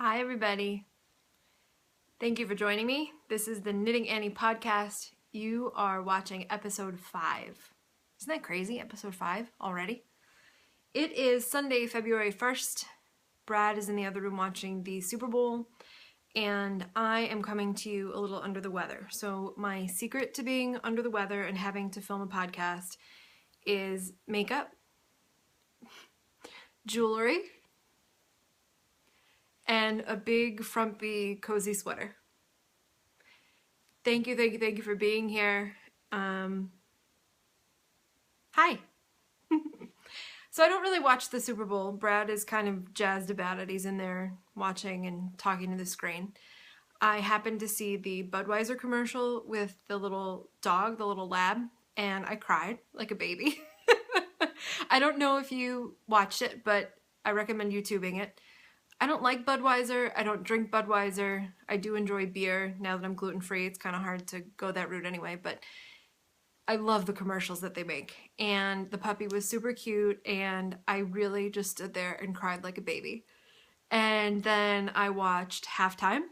Hi everybody. Thank you for joining me. This is the Knitting Annie podcast. You are watching episode 5. Isn't that crazy? Episode 5 already? It is Sunday, February 1st. Brad is in the other room watching the Super Bowl, and I am coming to you a little under the weather. So my secret to being under the weather and having to film a podcast is makeup, jewelry, and a big, frumpy, cozy sweater. Thank you for being here. Hi. So I don't really watch the Super Bowl. Brad is kind of jazzed about it. He's in there watching and talking to the screen. I happened to see the Budweiser commercial with the little dog, the little lab, and I cried like a baby. I don't know if you watched it, but I recommend YouTubing it. I don't like Budweiser. I don't drink Budweiser. I do enjoy beer. Now that I'm gluten-free, it's kind of hard to go that route anyway, but I love the commercials that they make. And the puppy was super cute, and I really just stood there and cried like a baby. And then I watched Halftime,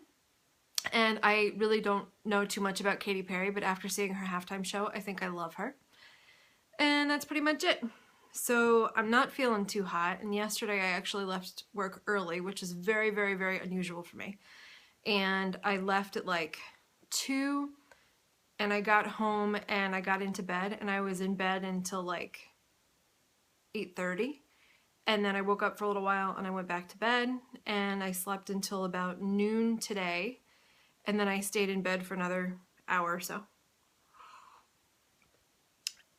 and I really don't know too much about Katy Perry, but after seeing her halftime show, I think I love her. And that's pretty much it. So I'm not feeling too hot, and yesterday I actually left work early, which is very unusual for me. And I left at like 2, and I got home and I got into bed, and I was in bed until like 8:30, and then I woke up for a little while and I went back to bed, and I slept until about noon today, and then I stayed in bed for another hour or so.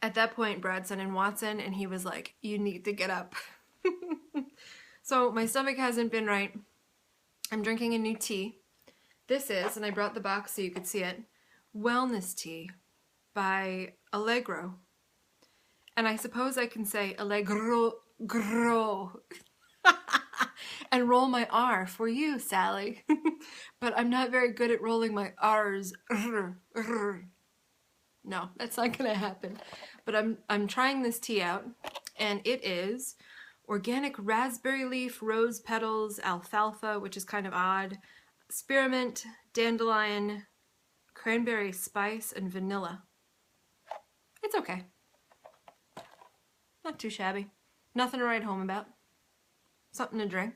At that point, Brad sent in Watson, and he was like, you need to get up. So my stomach hasn't been right. I'm drinking a new tea. This is, and I brought the box so you could see it, Wellness Tea by Allegro. And I suppose I can say Allegro and roll my R for you, Sally. But I'm not very good at rolling my R's. No, that's not gonna happen. But I'm trying this tea out, and it is organic raspberry leaf, rose petals, alfalfa, which is kind of odd, spearmint, dandelion, cranberry spice, and vanilla. It's okay. Not too shabby. Nothing to write home about. Something to drink.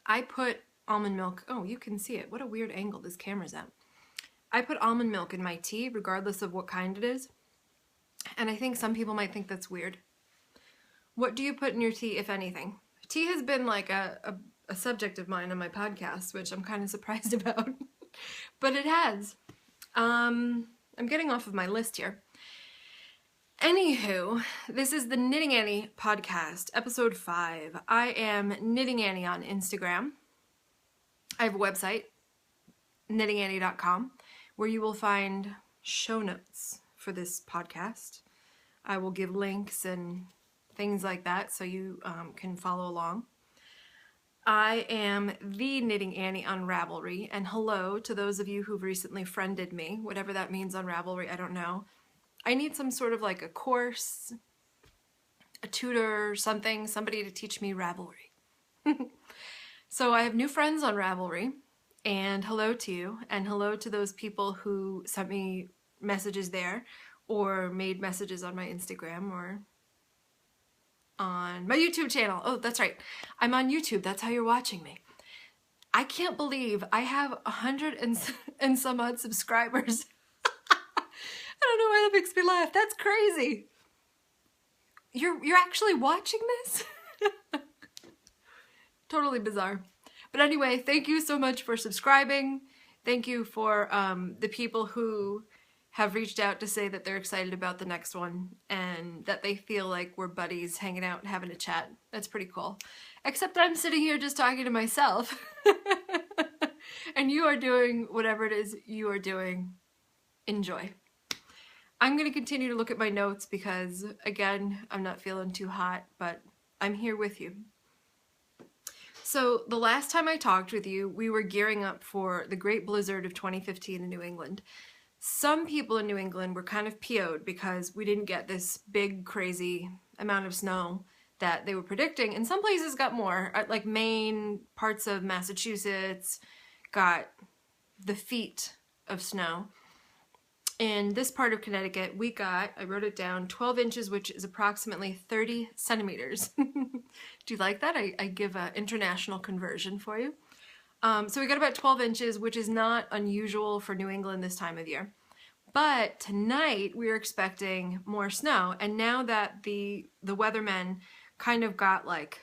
I put almond milk. Oh, you can see it. What a weird angle this camera's at. I put almond milk in my tea, regardless of what kind it is. And I think some people might think that's weird. What do you put in your tea, if anything? Tea has been like a subject of mine on my podcast, which I'm kind of surprised about. But it has. I'm getting off of my list here. Anywho, this is the Knitting Annie podcast, episode 5. I am Knitting Annie on Instagram. I have a website, knittingannie.com, where you will find show notes for this podcast. I will give links and things like that so you can follow along. I am the Knitting Annie on Ravelry, and hello to those of you who've recently friended me, whatever that means on Ravelry, I don't know. I need some sort of like a course, a tutor, something, somebody to teach me Ravelry. So I have new friends on Ravelry. And hello to you, and hello to those people who sent me messages there, or made messages on my Instagram, or on my YouTube channel. Oh, that's right. I'm on YouTube. That's how you're watching me. I can't believe I have 100 and some odd subscribers. I don't know why that makes me laugh. That's crazy. You're actually watching this? Totally bizarre. But anyway, thank you so much for subscribing. Thank you for the people who have reached out to say that they're excited about the next one and that they feel like we're buddies hanging out and having a chat. That's pretty cool. Except I'm sitting here just talking to myself. And you are doing whatever it is you are doing. Enjoy. I'm going to continue to look at my notes because, again, I'm not feeling too hot, but I'm here with you. So the last time I talked with you, we were gearing up for the Great Blizzard of 2015 in New England. Some people in New England were kind of PO'd because we didn't get this big, crazy amount of snow that they were predicting. And some places got more, like Maine, parts of Massachusetts got the feet of snow. In this part of Connecticut, we got, I wrote it down, 12 inches, which is approximately 30 centimeters. Do you like that? I give an international conversion for you. So we got about 12 inches, which is not unusual for New England this time of year. But tonight we are expecting more snow. And now that the weathermen kind of got like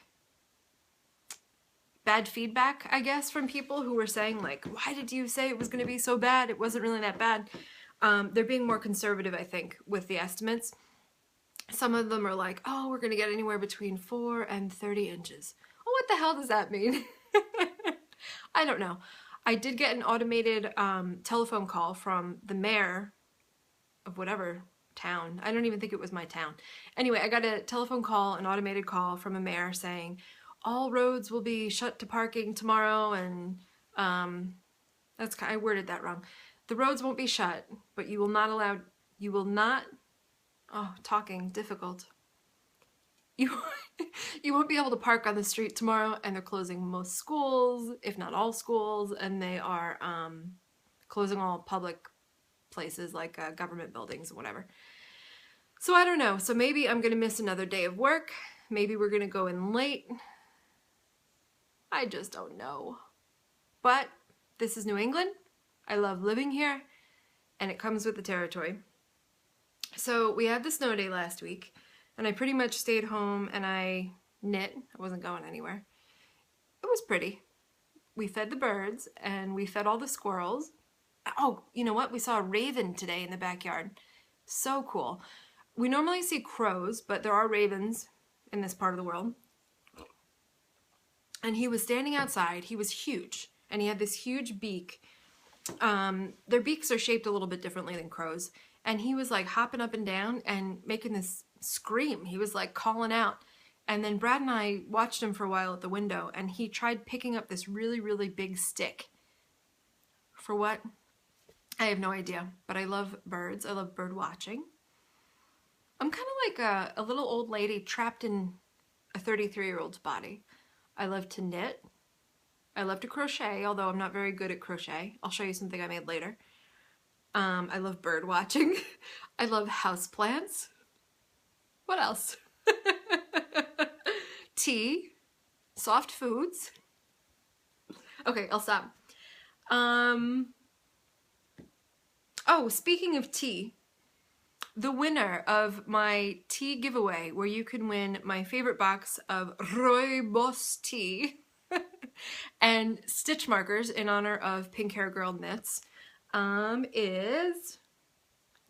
bad feedback, I guess, from people who were saying like, why did you say it was going to be so bad? It wasn't really that bad. They're being more conservative, I think, with the estimates. Some of them are like, oh, we're going to get anywhere between 4 and 30 inches. Well, what the hell does that mean? I don't know. I did get an automated telephone call from the mayor of whatever town. I don't even think it was my town. Anyway, I got a telephone call, an automated call from a mayor saying, all roads will be shut to parking tomorrow, and I worded that wrong. The roads won't be shut, but you will not, oh, talking, difficult. You won't be able to park on the street tomorrow, and they're closing most schools, if not all schools, and they are closing all public places like government buildings and whatever. So I don't know. So maybe I'm going to miss another day of work. Maybe we're going to go in late. I just don't know. But this is New England. I love living here, and it comes with the territory. So we had the snow day last week, and I pretty much stayed home and I knit. I wasn't going anywhere. It was pretty. We fed the birds, and we fed all the squirrels. Oh, you know what? We saw a raven today in the backyard. So cool. We normally see crows, but there are ravens in this part of the world. And he was standing outside. He was huge, and he had this huge beak. Their beaks are shaped a little bit differently than crows, and he was like hopping up and down and making this scream. He was like calling out, and then Brad and I watched him for a while at the window, and he tried picking up this really, really big stick. For what? I have no idea, but I love birds. I love bird watching. I'm kind of like a little old lady trapped in a 33-year-old's body. I love to knit. I love to crochet, although I'm not very good at crochet. I'll show you something I made later. I love bird watching. I love houseplants. What else? Tea. Soft foods. Okay, I'll stop. Oh, speaking of tea, the winner of my tea giveaway, where you can win my favorite box of Rooibos tea and stitch markers in honor of Pink Hair Girl Knits, is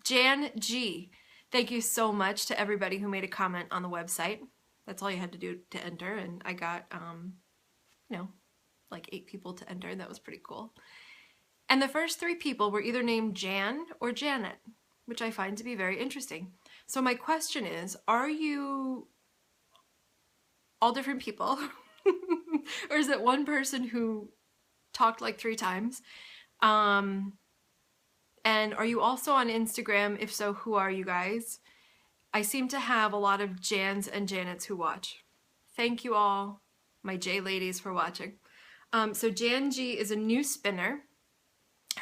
Jan G. Thank you so much to everybody who made a comment on the website. That's all you had to do to enter, and I got, you know, like 8 people to enter, and that was pretty cool. And the first 3 people were either named Jan or Janet, which I find to be very interesting. So my question is, are you all different people? Or is it one person who talked like 3 times? And are you also on Instagram? If so, who are you guys? I seem to have a lot of Jans and Janets who watch. Thank you all, my J ladies, for watching. So Jan G is a new spinner.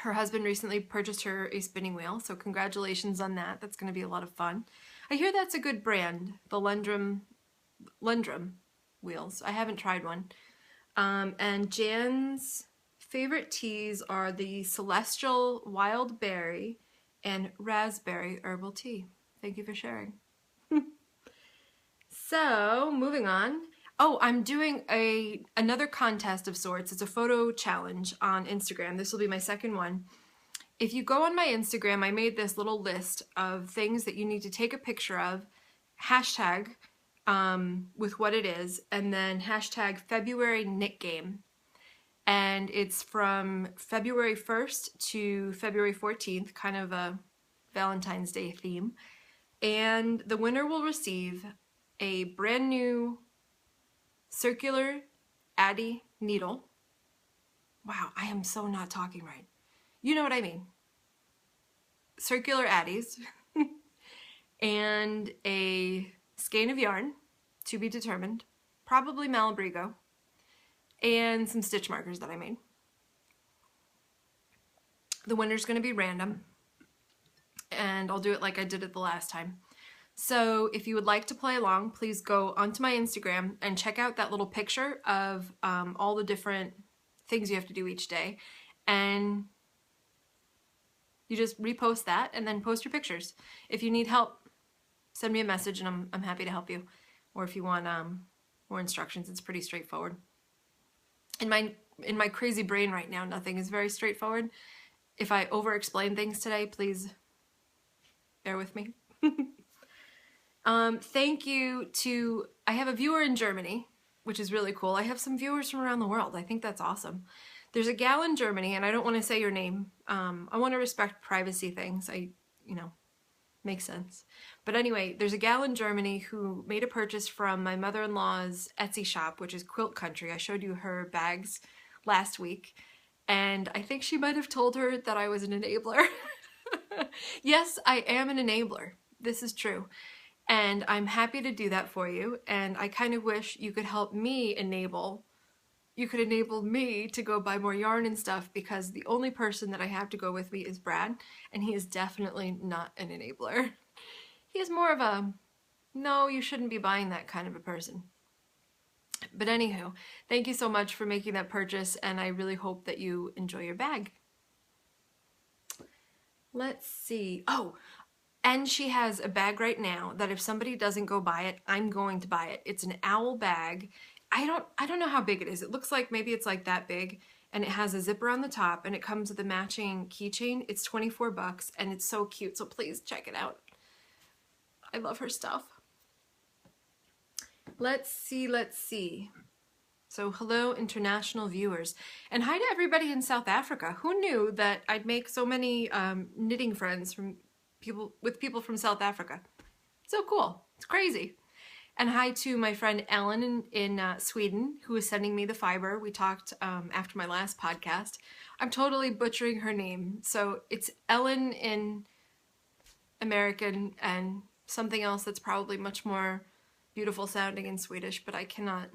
Her husband recently purchased her a spinning wheel, so congratulations on that. That's going to be a lot of fun. I hear that's a good brand, the Lundrum wheels. I haven't tried one. And Jan's favorite teas are the Celestial Wild Berry and Raspberry Herbal Tea. Thank you for sharing. So, moving on. Oh, I'm doing another contest of sorts. It's a photo challenge on Instagram. This will be my second one. If you go on my Instagram, I made this little list of things that you need to take a picture of, hashtag with what it is, and then hashtag February Knit Game. And it's from February 1st to February 14th, kind of a Valentine's Day theme. And the winner will receive a brand new circular Addy needle. Wow, I am so not talking right. You know what I mean. Circular Addies and a skein of yarn to be determined, probably Malabrigo, and some stitch markers that I made. The winner's going to be random, and I'll do it like I did it the last time. So if you would like to play along, please go onto my Instagram and check out that little picture of all the different things you have to do each day. And you just repost that and then post your pictures. If you need help, send me a message and I'm happy to help you. Or if you want more instructions, it's pretty straightforward. In my crazy brain right now, nothing is very straightforward. If I over-explain things today, please bear with me. Thank you to, I have a viewer in Germany, which is really cool. I have some viewers from around the world. I think that's awesome. There's a gal in Germany, and I don't want to say your name. I want to respect privacy things. Makes sense. But anyway, there's a gal in Germany who made a purchase from my mother-in-law's Etsy shop, which is Quilt Country. I showed you her bags last week, and I think she might have told her that I was an enabler. Yes, I am an enabler. This is true. And I'm happy to do that for you, and I kind of wish you could help me enable me to go buy more yarn and stuff, because the only person that I have to go with me is Brad, and he is definitely not an enabler. He is more of a, no, you shouldn't be buying that kind of a person. But anywho, thank you so much for making that purchase, and I really hope that you enjoy your bag. Let's see. Oh, and she has a bag right now that if somebody doesn't go buy it, I'm going to buy it. It's an owl bag. I don't know how big it is. It looks like maybe it's like that big, and it has a zipper on the top, and it comes with a matching keychain. It's 24 bucks, and it's so cute, so please check it out. I love her stuff. Let's see. So hello, international viewers. And hi to everybody in South Africa. Who knew that I'd make so many knitting friends from people from South Africa? So cool. It's crazy. And hi to my friend Ellen in Sweden, who is sending me the fiber. We talked after my last podcast. I'm totally butchering her name. So it's Ellen in American and something else that's probably much more beautiful sounding in Swedish, but I can't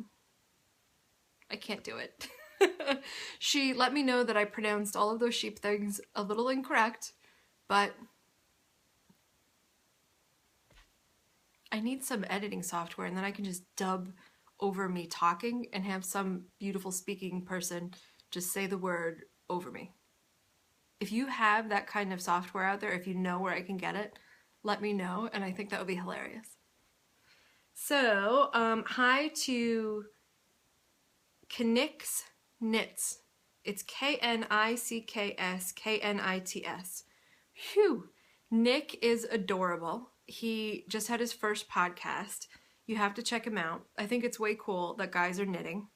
do it. She let me know that I pronounced all of those sheep things a little incorrect, but I need some editing software, and then I can just dub over me talking and have some beautiful speaking person just say the word over me. If you have that kind of software out there, if you know where I can get it, let me know, and I think that would be hilarious. So, hi to Knicks Knits. It's K-N-I-C-K-S-K-N-I-T-S. Phew! Nick is adorable. He just had his first podcast. You have to check him out. I think it's way cool that guys are knitting.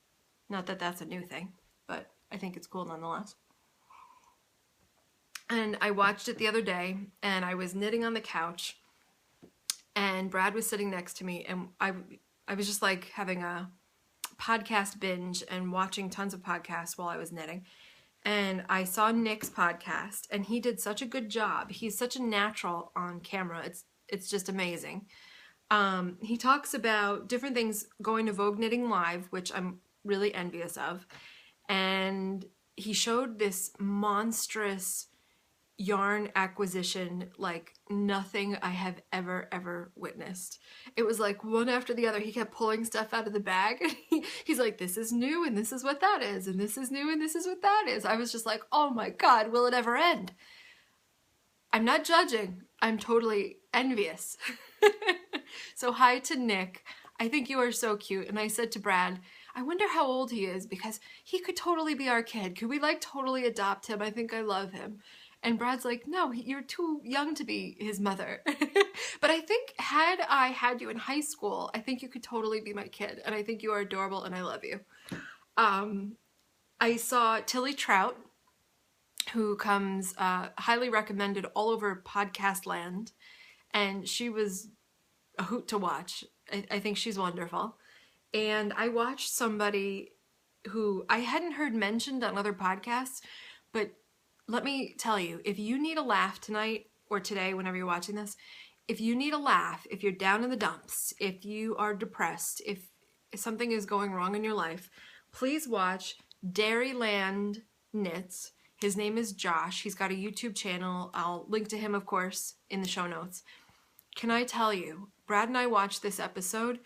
Not that that's a new thing, but I think it's cool nonetheless. And I watched it the other day, and I was knitting on the couch, and Brad was sitting next to me, and I was just like having a podcast binge and watching tons of podcasts while I was knitting. And I saw Nick's podcast, and he did such a good job. He's such a natural on camera. It's just amazing. He talks about different things going to Vogue Knitting Live, which I'm really envious of. And he showed this monstrous yarn acquisition like nothing I have ever witnessed. It was like one after the other. He kept pulling stuff out of the bag. He's like, this is new, and this is what that is, and this is new, and this is what that is. I was just like, oh my God, will it ever end? I'm not judging. I'm totally envious. So hi to Nick. I think you are so cute. And I said to Brad, I wonder how old he is, because he could totally be our kid. Could we like totally adopt him? I think I love him. And Brad's like, no, you're too young to be his mother. But I think had I had you in high school, I think you could totally be my kid. And I think you are adorable, and I love you. I saw Tilly Trout, who comes highly recommended all over podcast land. And she was a hoot to watch. I think she's wonderful. And I watched somebody who I hadn't heard mentioned on other podcasts, but let me tell you, if you need a laugh tonight or today, whenever you're watching this, if you need a laugh, if you're down in the dumps, if you are depressed, if something is going wrong in your life, please watch Dairyland Knits. His name is Josh. He's got a YouTube channel. I'll link to him, of course, in the show notes. Can I tell you, Brad and I watched this episode.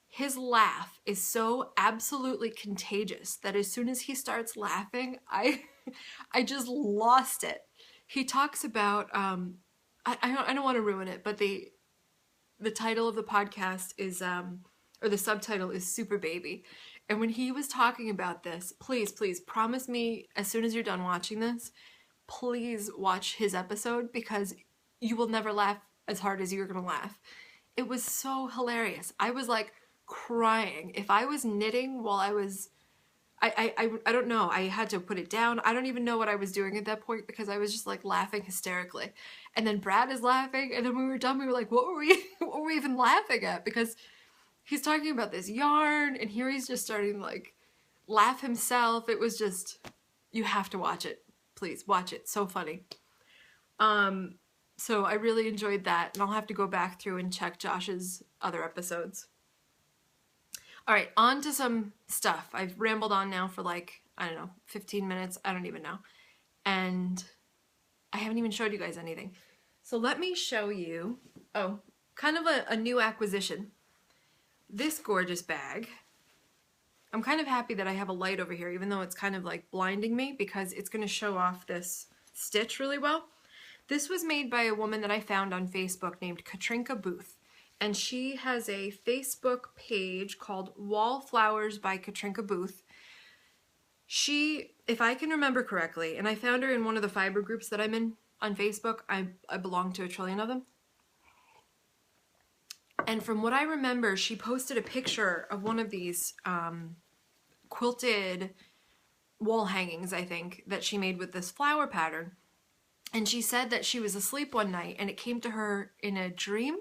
His laugh is so absolutely contagious that as soon as he starts laughing, I just lost it. He talks about, I don't want to ruin it, but the title of the podcast is, or the subtitle is Super Baby. And when he was talking about this, please promise me as soon as you're done watching this, please watch his episode, because you will never laugh as hard as you're gonna laugh. It was so hilarious. I was like crying. If I was knitting while I was, I don't know, I had to put it down. I don't even know what I was doing at that point, because I was just like laughing hysterically. And then Brad is laughing, and then when we were done, we were like, what were we even laughing at? Because he's talking about this yarn, and here he's just starting to like laugh himself. It was just, you have to watch it. Please watch it. So funny. So I really enjoyed that, and I'll have to go back through and check Josh's other episodes. All right, on to some stuff. I've rambled on now for like, I don't know, 15 minutes. I don't even know. And I haven't even showed you guys anything. So let me show you, oh, kind of a new acquisition. This gorgeous bag. I'm kind of happy that I have a light over here, even though it's kind of like blinding me, because it's going to show off this stitch really well. This was made by a woman that I found on Facebook named Katrinka Booth. And she has a Facebook page called Wallflowers by Katrinka Booth. She, if I can remember correctly, and I found her in one of the fiber groups that I'm in on Facebook. I belong to a trillion of them. And from what I remember, she posted a picture of one of these quilted wall hangings, I think, that she made with this flower pattern. And she said that she was asleep one night and it came to her in a dream.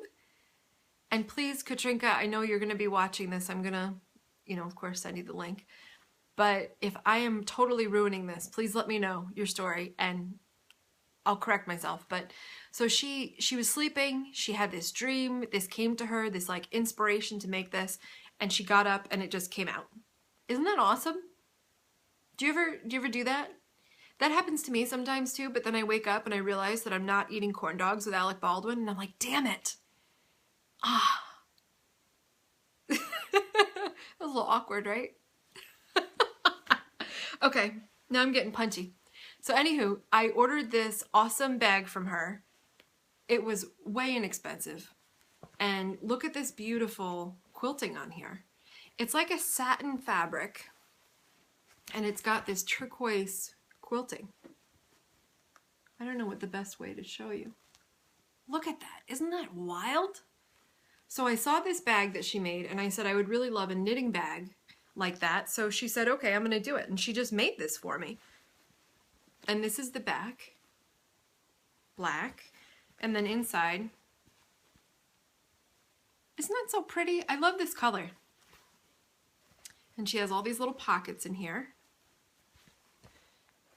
And please, Katrinka, I know you're going to be watching this. I'm going to, you know, of course, send you the link. But if I am totally ruining this, please let me know your story and I'll correct myself. But so she was sleeping. She had this dream. This came to her, this like inspiration to make this. And she got up and it just came out. Isn't that awesome? Do you ever do that? That happens to me sometimes too, but then I wake up and I realize that I'm not eating corn dogs with Alec Baldwin, and I'm like, damn it. Ah. That was a little awkward, right? Okay, now I'm getting punchy. So anywho, I ordered this awesome bag from her. It was way inexpensive. And look at this beautiful quilting on here. It's like a satin fabric, and it's got this turquoise quilting. I don't know what the best way to show you. Look at that. Isn't that wild? So I saw this bag that she made and I said I would really love a knitting bag like that. So she said, okay, I'm going to do it. And she just made this for me. And this is the back. Black. And then inside. Isn't that so pretty? I love this color. And she has all these little pockets in here.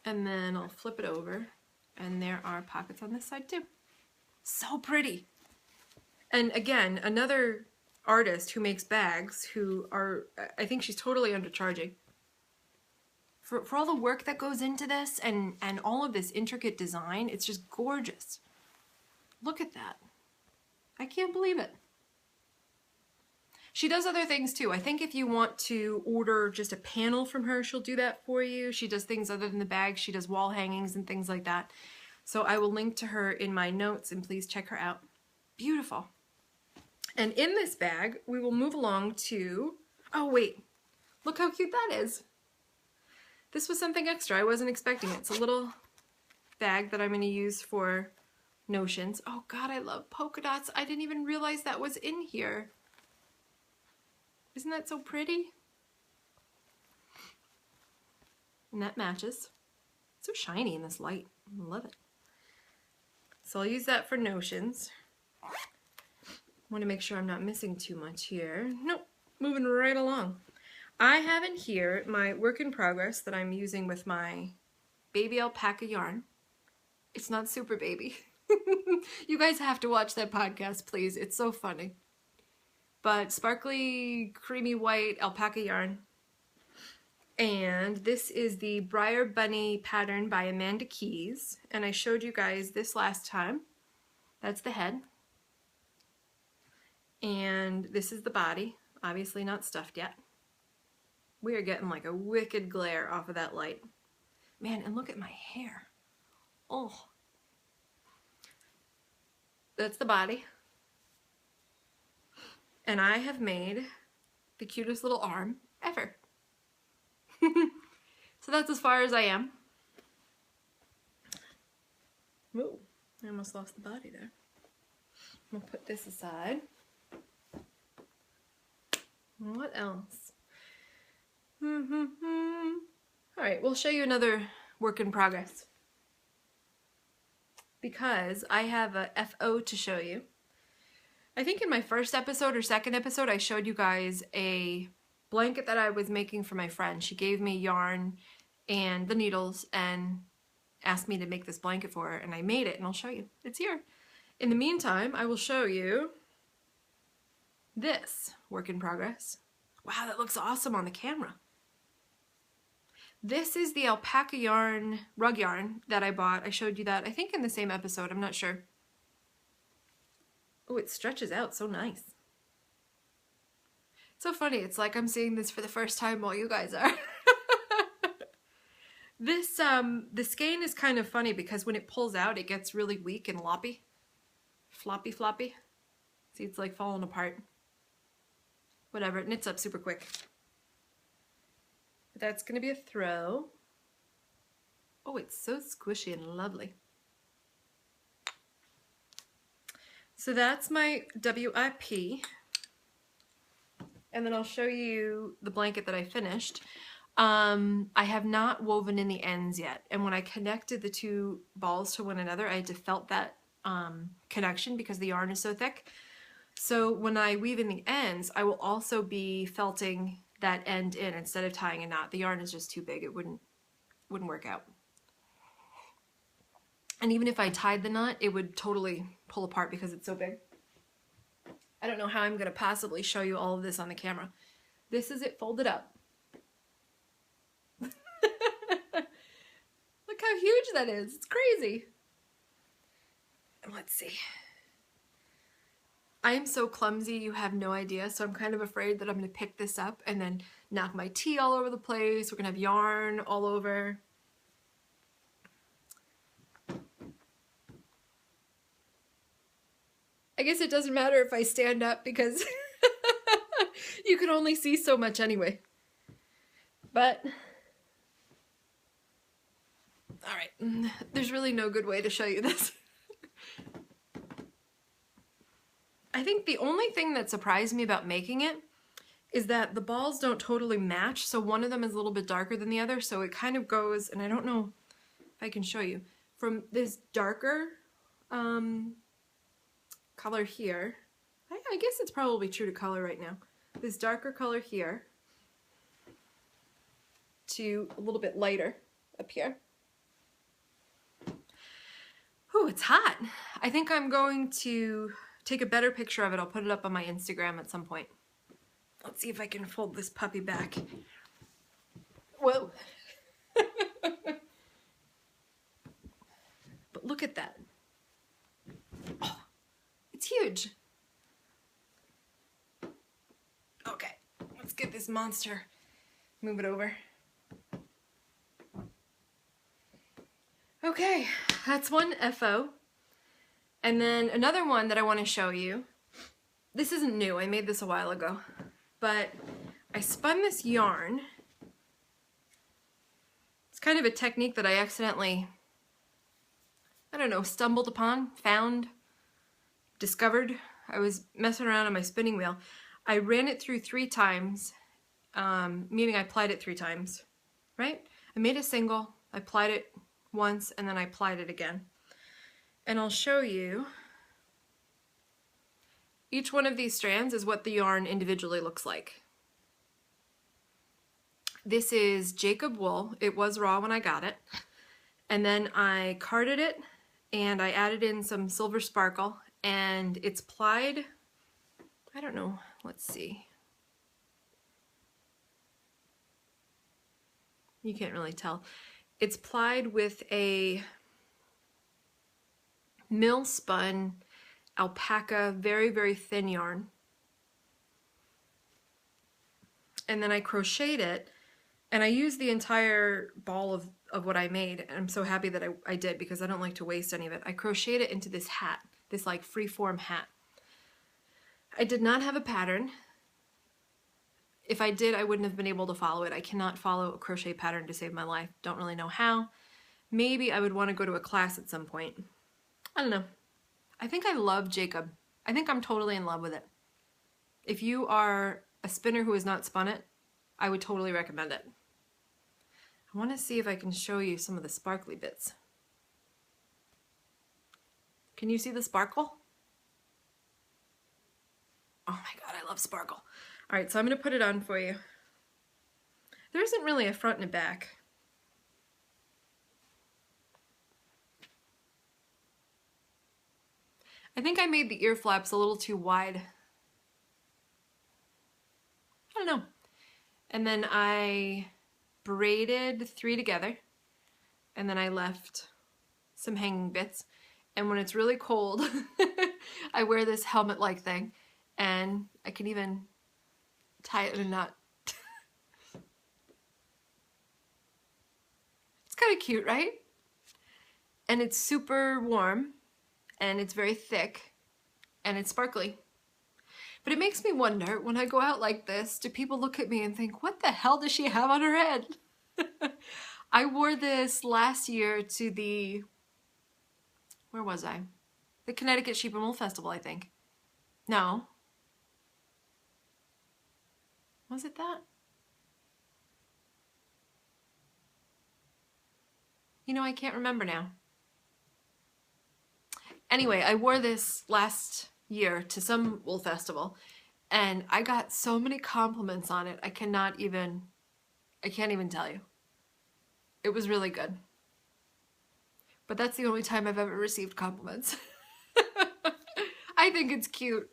And then I'll flip it over, and there are pockets on this side too. So pretty. And again, another artist who makes bags who are, I think she's totally undercharging. For all the work that goes into this and all of this intricate design, it's just gorgeous. Look at that. I can't believe it. She does other things too. I think if you want to order just a panel from her, she'll do that for you. She does things other than the bag. She does wall hangings and things like that. So I will link to her in my notes and please check her out. Beautiful. And in this bag, we will move along to, oh wait, look how cute that is. This was something extra. I wasn't expecting it. It's a little bag that I'm going to use for notions. Oh God, I love polka dots. I didn't even realize that was in here. Isn't that so pretty? And that matches. It's so shiny in this light. I love it. So I'll use that for notions. Want to make sure I'm not missing too much here. Nope, moving right along. I have in here my work in progress that I'm using with my baby alpaca yarn. It's not super baby. You guys have to watch that podcast, please. It's so funny. But sparkly, creamy white alpaca yarn. And this is the Briar Bunny pattern by Amanda Keys. And I showed you guys this last time. That's the head. And this is the body. Obviously not stuffed yet. We are getting like a wicked glare off of that light. Man, and look at my hair. Oh. That's the body. And I have made the cutest little arm ever. So that's as far as I am. Whoa, I almost lost the body there. I'm gonna put this aside. What else? Alright, we'll show you another work in progress. Because I have a FO to show you. I think in my first episode or second episode I showed you guys a blanket that I was making for my friend. She gave me yarn and the needles and asked me to make this blanket for her, and I made it, and I'll show you. It's here. In the meantime, I will show you this work in progress. Wow, that looks awesome on the camera. This is the alpaca yarn, rug yarn that I bought. I showed you that, I think in the same episode, I'm not sure. Oh, it stretches out so nice. It's so funny, it's like I'm seeing this for the first time while you guys are. The skein is kind of funny because when it pulls out, it gets really weak and loppy. Floppy floppy. See, it's like falling apart. Whatever, it knits up super quick. But that's gonna be a throw. Oh, it's so squishy and lovely. So that's my WIP. And then I'll show you the blanket that I finished. I have not woven in the ends yet. And when I connected the two balls to one another, I had to felt that connection because the yarn is so thick. So when I weave in the ends, I will also be felting that end in instead of tying a knot. The yarn is just too big. It wouldn't work out. And even if I tied the knot, it would totally pull apart because it's so big. I don't know how I'm going to possibly show you all of this on the camera. This is it folded up. Look how huge that is. It's crazy. And let's see. I am so clumsy, you have no idea, so I'm kind of afraid that I'm going to pick this up and then knock my tea all over the place. We're going to have yarn all over. I guess it doesn't matter if I stand up because you can only see so much anyway. But, alright, there's really no good way to show you this. I think the only thing that surprised me about making it is that the balls don't totally match, so one of them is a little bit darker than the other, so it kind of goes, and I don't know if I can show you, from this darker color here, I guess it's probably true to color right now, this darker color here to a little bit lighter up here. Ooh, it's hot. I think I'm going to take a better picture of it. I'll put it up on my Instagram at some point. Let's see if I can fold this puppy back. Whoa. But look at that. Oh, it's huge. Okay, let's get this monster. Move it over. Okay, that's one FO. And then another one that I want to show you. This isn't new, I made this a while ago. But I spun this yarn. It's kind of a technique that I accidentally, I don't know, stumbled upon, found, discovered. I was messing around on my spinning wheel. I ran it through 3 times, meaning I plied it 3 times, right? I made a single, I plied it once, and then I plied it again. And I'll show you. Each one of these strands is what the yarn individually looks like. This is Jacob wool. It was raw when I got it. And then I carded it and I added in some silver sparkle, and it's plied, I don't know, let's see. You can't really tell. It's plied with a mill spun alpaca, very, very thin yarn. And then I crocheted it, and I used the entire ball of what I made, and I'm so happy that I did, because I don't like to waste any of it. I crocheted it into this hat, this like free-form hat. I did not have a pattern. If I did, I wouldn't have been able to follow it. I cannot follow a crochet pattern to save my life. Don't really know how. Maybe I would want to go to a class at some point. I don't know. I think I love Jacob. I think I'm totally in love with it. If you are a spinner who has not spun it, I would totally recommend it. I want to see if I can show you some of the sparkly bits. Can you see the sparkle? Oh my god, I love sparkle. Alright, so I'm going to put it on for you. There isn't really a front and a back. I think I made the ear flaps a little too wide. I don't know. And then I braided 3 together, and then I left some hanging bits. And when it's really cold, I wear this helmet-like thing, and I can even tie it in a knot. It's kind of cute, right? And it's super warm, and it's very thick, and it's sparkly. But it makes me wonder, when I go out like this, do people look at me and think, what the hell does she have on her head? I wore this last year to the, where was I? The Connecticut Sheep and Wool Festival, I think. No. Was it that? You know, I can't remember now. Anyway, I wore this last year to some wool festival, and I got so many compliments on it. I can't even tell you. It was really good. But that's the only time I've ever received compliments. I think it's cute,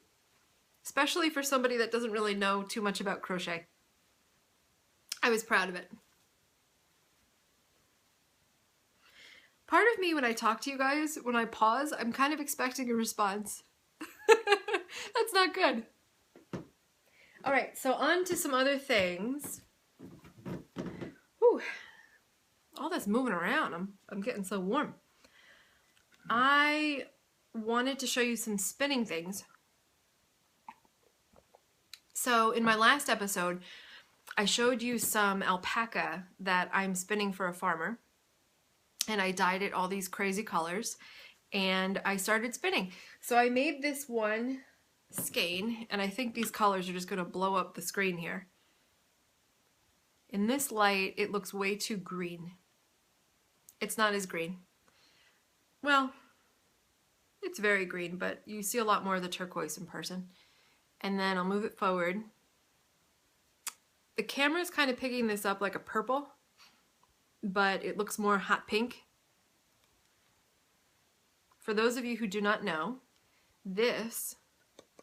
especially for somebody that doesn't really know too much about crochet. I was proud of it. Part of me, when I talk to you guys, when I pause, I'm kind of expecting a response. That's not good. All right, so on to some other things. Whew. All this moving around, I'm getting so warm. I wanted to show you some spinning things. So in my last episode, I showed you some alpaca that I'm spinning for a farmer, and I dyed it all these crazy colors, and I started spinning. So I made this one skein, and I think these colors are just going to blow up the screen here. In this light, it looks way too green. It's not as green. Well, it's very green, but you see a lot more of the turquoise in person. And then I'll move it forward. The camera's kind of picking this up like a purple, but it looks more hot pink. For those of you who do not know, this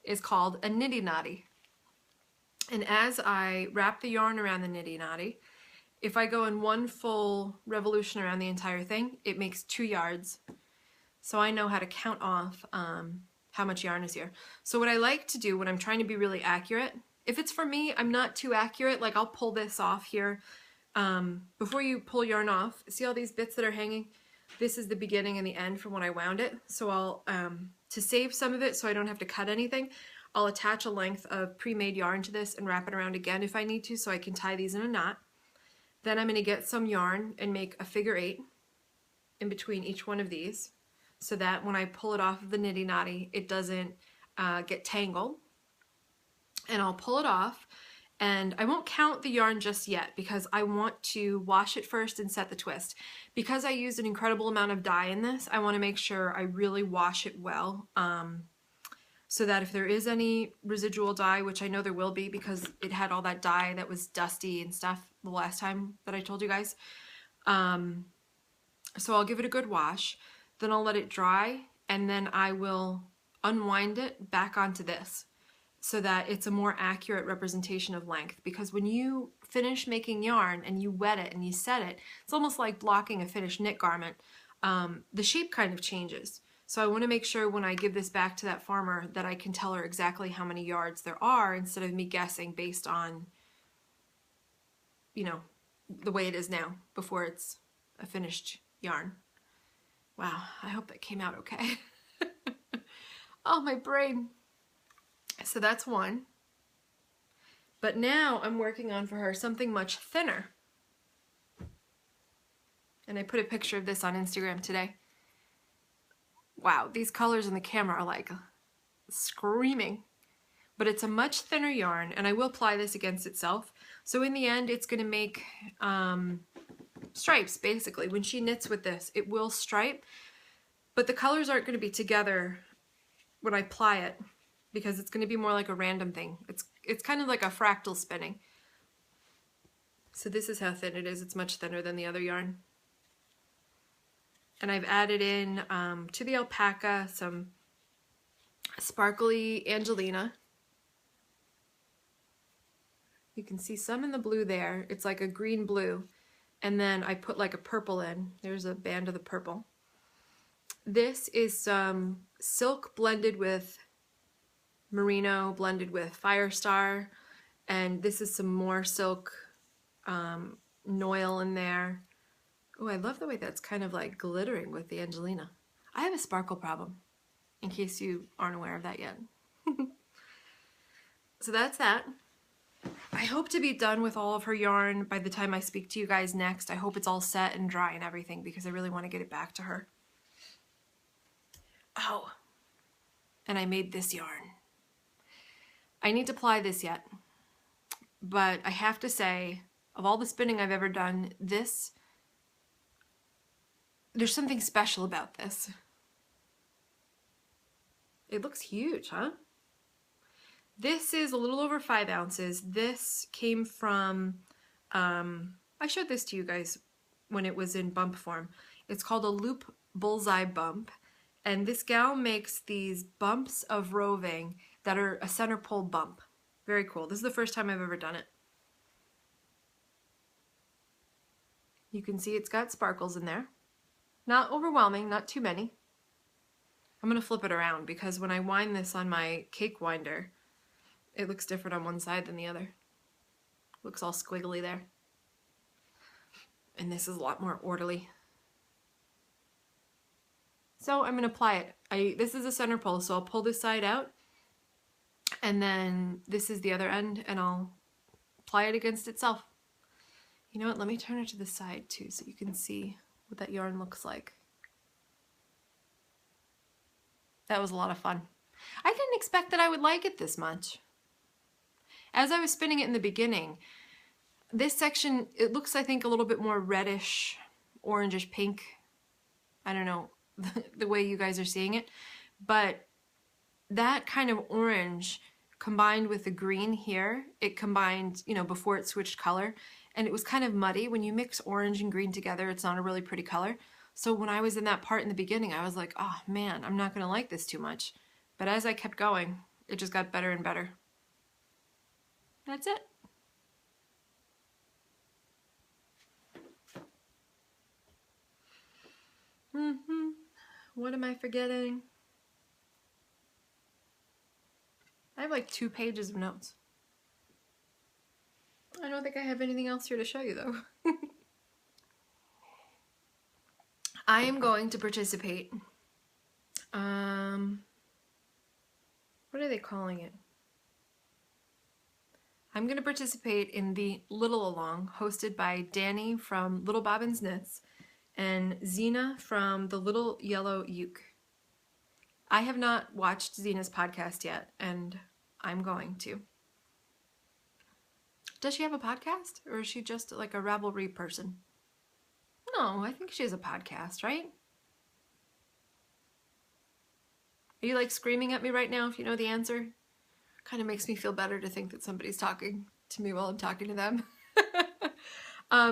is called a niddy-noddy. And as I wrap the yarn around the niddy-noddy, if I go in one full revolution around the entire thing, it makes 2 yards. So I know how to count off how much yarn is here. So what I like to do when I'm trying to be really accurate, if it's for me, I'm not too accurate, like I'll pull this off here. Before you pull yarn off, see all these bits that are hanging? This is the beginning and the end from when I wound it. So I'll, to save some of it so I don't have to cut anything, I'll attach a length of pre-made yarn to this and wrap it around again if I need to, so I can tie these in a knot. Then I'm going to get some yarn and make a figure 8 in between each one of these, so that when I pull it off of the niddy-noddy, it doesn't get tangled. And I'll pull it off, and I won't count the yarn just yet because I want to wash it first and set the twist. Because I used an incredible amount of dye in this, I want to make sure I really wash it well, so that if there is any residual dye, which I know there will be because it had all that dye that was dusty and stuff the last time that I told you guys. So I'll give it a good wash. then I'll let it dry, and then I will unwind it back onto this so that it's a more accurate representation of length. Because when you finish making yarn and you wet it and you set it, it's almost like blocking a finished knit garment. The shape kind of changes. So I want to make sure when I give this back to that farmer that I can tell her exactly how many yards there are instead of me guessing based on, you know, the way it is now before it's a finished yarn. Wow, I hope that came out okay. Oh, my brain. So that's one. But now I'm working on for her something much thinner. And I put a picture of this on Instagram today. Wow, these colors in the camera are like screaming. But it's a much thinner yarn, and I will ply this against itself. So in the end, it's going to make stripes, basically. When she knits with this, it will stripe. But the colors aren't going to be together when I ply it, because it's going to be more like a random thing. It's kind of like a fractal spinning. So this is how thin it is. It's much thinner than the other yarn. And I've added in to the alpaca some sparkly Angelina. You can see some in the blue there. It's like a green blue. And then I put like a purple in. There's a band of the purple. This is some silk blended with merino, blended with Firestar. And this is some more silk noil in there. Oh, I love the way that's kind of like glittering with the Angelina. I have a sparkle problem, in case you aren't aware of that yet. So that's that. I hope to be done with all of her yarn by the time I speak to you guys next. I hope it's all set and dry and everything, because I really want to get it back to her. Oh, and I made this yarn. I need to ply this yet, but I have to say, of all the spinning I've ever done, there's something special about this. It looks huge, huh? This is a little over 5 ounces. This came from, I showed this to you guys when it was in bump form. It's called a loop bullseye bump. And this gal makes these bumps of roving that are a center pole bump. Very cool. This is the first time I've ever done it. You can see it's got sparkles in there. Not overwhelming, not too many. I'm going to flip it around because when I wind this on my cake winder, it looks different on one side than the other. Looks all squiggly there. And this is a lot more orderly. So I'm going to apply it. This is a center pole, so I'll pull this side out. And then this is the other end, and I'll apply it against itself. You know what? Let me turn it to the side too so you can see what that yarn looks like. That was a lot of fun. I didn't expect that I would like it this much. As I was spinning it in the beginning, this section, it looks, I think, a little bit more reddish, orangish pink. I don't know the way you guys are seeing it, but that kind of orange combined with the green here, it combined, you know, before it switched color, and it was kind of muddy. When you mix orange and green together, it's not a really pretty color. So when I was in that part in the beginning, I was like, oh man, I'm not going to like this too much. But as I kept going, it just got better and better. That's it. What am I forgetting? I have like 2 pages of notes. I don't think I have anything else here to show you though. I am going to participate. What are they calling it? I'm going to participate in the Little Along hosted by Danny from Little Bobbins Knits and Zena from the Little Yellow Uke. I have not watched Zena's podcast yet, and I'm going to. Does she have a podcast, or is she just like a Ravelry person? No, I think she has a podcast, right? Are you like screaming at me right now if you know the answer? Kind of makes me feel better to think that somebody's talking to me while I'm talking to them.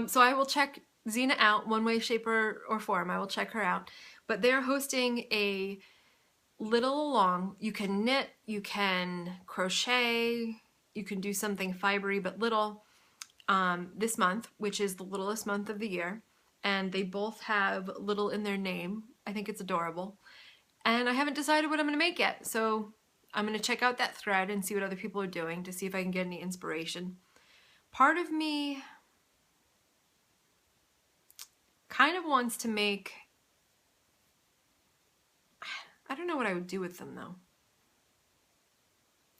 So I will check Zena out one way, shape, or form. I will check her out. but they're hosting a little along. You can knit, you can crochet, you can do something fibery but little this month, which is the littlest month of the year. And they both have little in their name. I think it's adorable. And I haven't decided what I'm going to make yet. So I'm going to check out that thread and see what other people are doing to see if I can get any inspiration. Part of me kind of wants to make, I don't know what I would do with them though.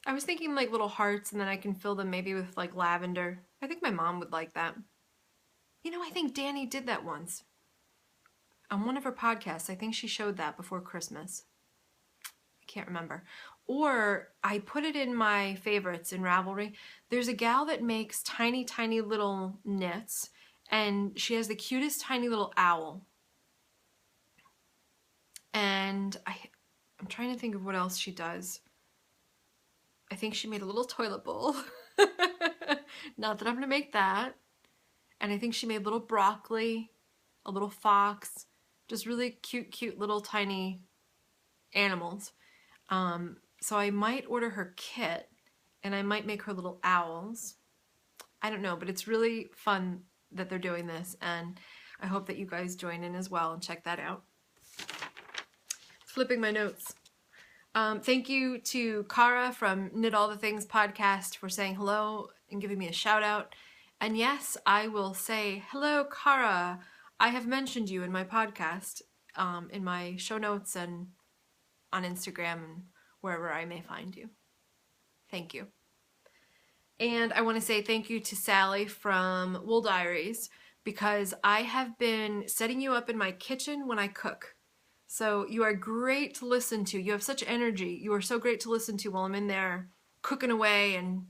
I was thinking like little hearts, and then I can fill them maybe with like lavender. I think my mom would like that. You know, I think Danny did that once. On one of her podcasts, I think she showed that before Christmas. I can't remember. Or I put it in my favorites in Ravelry. There's a gal that makes tiny, tiny little knits, and she has the cutest tiny little owl. And I'm trying to think of what else she does. I think she made a little toilet bowl. Not that I'm gonna make that. And I think she made little broccoli, a little fox, just really cute, cute little tiny animals. So I might order her kit, and I might make her little owls. I don't know, but it's really fun that they're doing this, and I hope that you guys join in as well and check that out. Flipping my notes. Thank you to Cara from Knit All the Things podcast for saying hello and giving me a shout out. And yes, I will say, hello, Cara. I have mentioned you in my podcast, in my show notes and on Instagram and wherever I may find you. Thank you. And I want to say thank you to Sally from Wool Diaries, because I have been setting you up in my kitchen when I cook. So you are great to listen to. You have such energy. You are so great to listen to while I'm in there cooking away and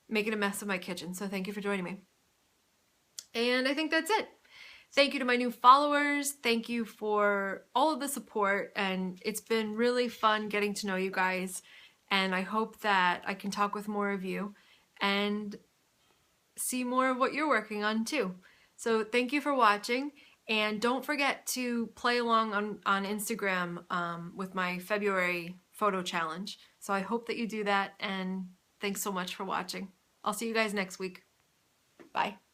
making a mess of my kitchen. So thank you for joining me. And I think that's it. Thank you to my new followers. Thank you for all of the support. And it's been really fun getting to know you guys. And I hope that I can talk with more of you and see more of what you're working on too. So thank you for watching. And don't forget to play along on Instagram with my February photo challenge. So I hope that you do that, and thanks so much for watching. I'll see you guys next week. Bye.